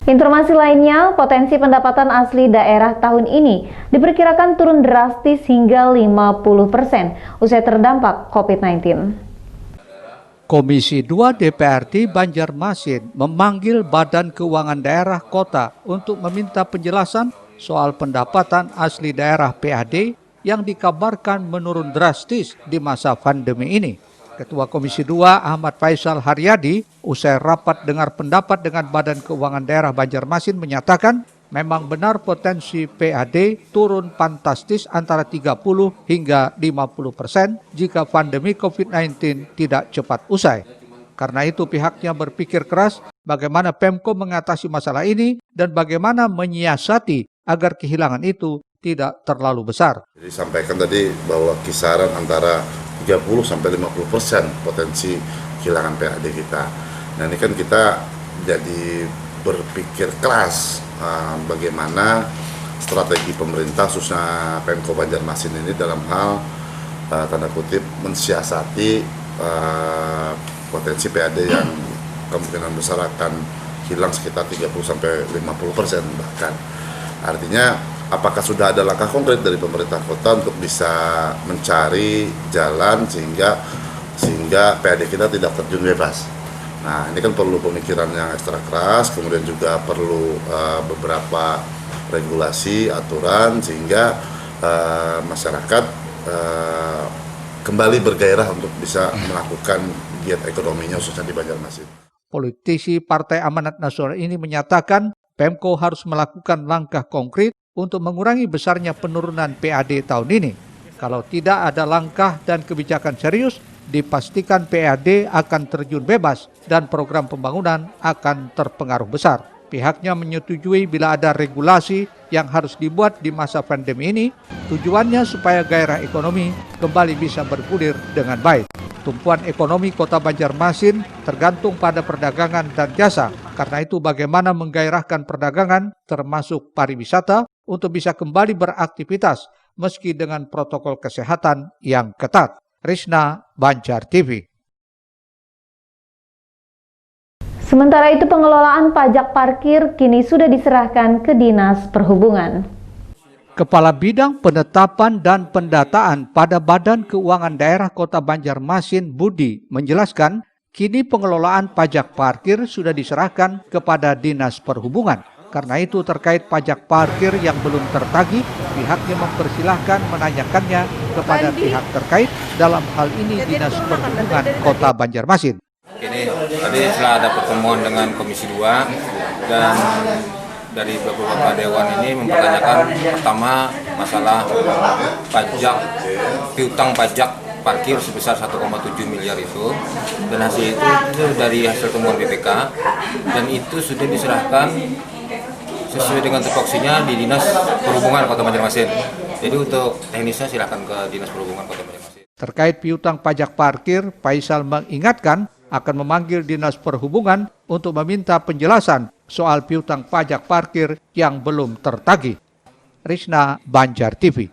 Informasi lainnya, potensi pendapatan asli daerah tahun ini diperkirakan turun drastis hingga 50% usai terdampak COVID-19. Komisi 2 DPRD Banjarmasin memanggil Badan Keuangan Daerah Kota untuk meminta penjelasan soal pendapatan asli daerah PAD yang dikabarkan menurun drastis di masa pandemi ini. Ketua Komisi 2 Ahmad Faisal Haryadi usai rapat dengar pendapat dengan Badan Keuangan Daerah Banjarmasin menyatakan memang benar potensi PAD turun fantastis antara 30 hingga 50% jika pandemi COVID-19 tidak cepat usai. Karena itu pihaknya berpikir keras bagaimana Pemko mengatasi masalah ini dan bagaimana menyiasati agar kehilangan itu tidak terlalu besar. Jadi sampaikan tadi bahwa kisaran antara 30-50% potensi kehilangan PAD kita. Nah ini kan kita jadi berpikir keras bagaimana strategi pemerintah khususnya Pemko Banjarmasin ini dalam hal tanda kutip mensiasati potensi PAD yang kemungkinan besar akan hilang sekitar 30-50% bahkan. Artinya apakah sudah ada langkah konkret dari pemerintah kota untuk bisa mencari jalan sehingga PAD kita tidak terjun bebas. Nah ini kan perlu pemikiran yang ekstra keras, kemudian juga perlu beberapa regulasi, aturan sehingga masyarakat kembali bergairah untuk bisa melakukan giat ekonominya khususnya di Banjarmasin. Politisi Partai Amanat Nasional ini menyatakan Pemko harus melakukan langkah konkret untuk mengurangi besarnya penurunan PAD tahun ini. Kalau tidak ada langkah dan kebijakan serius, dipastikan PAD akan terjun bebas dan program pembangunan akan terpengaruh besar. Pihaknya menyetujui bila ada regulasi yang harus dibuat di masa pandemi ini, tujuannya supaya gairah ekonomi kembali bisa bergulir dengan baik. Tumpuan ekonomi Kota Banjarmasin tergantung pada perdagangan dan jasa. Karena itu bagaimana menggairahkan perdagangan termasuk pariwisata untuk bisa kembali beraktivitas meski dengan protokol kesehatan yang ketat. Risna, Banjar TV. Sementara itu pengelolaan pajak parkir kini sudah diserahkan ke Dinas Perhubungan. Kepala Bidang Penetapan dan Pendataan pada Badan Keuangan Daerah Kota Banjarmasin Budi menjelaskan, kini pengelolaan pajak parkir sudah diserahkan kepada Dinas Perhubungan. Karena itu terkait pajak parkir yang belum tertagih, pihaknya mempersilahkan menanyakannya kepada pihak terkait, dalam hal ini Dinas Perhubungan Kota Banjarmasin. Ini tadi setelah ada pertemuan dengan Komisi 2 dan dari beberapa dewan ini mempertanyakan pertama masalah pajak piutang pajak parkir sebesar 1,7 miliar itu, dan hasil itu dari hasil temuan BPK dan itu sudah diserahkan sesuai dengan tupoksinya di Dinas Perhubungan Kota Banjarmasin. Jadi untuk teknisnya silakan ke Dinas Perhubungan Kota Banjarmasin. Terkait piutang pajak parkir, Faisal mengingatkan akan memanggil Dinas Perhubungan untuk meminta penjelasan soal piutang pajak parkir yang belum tertagih. Risna, Banjar TV.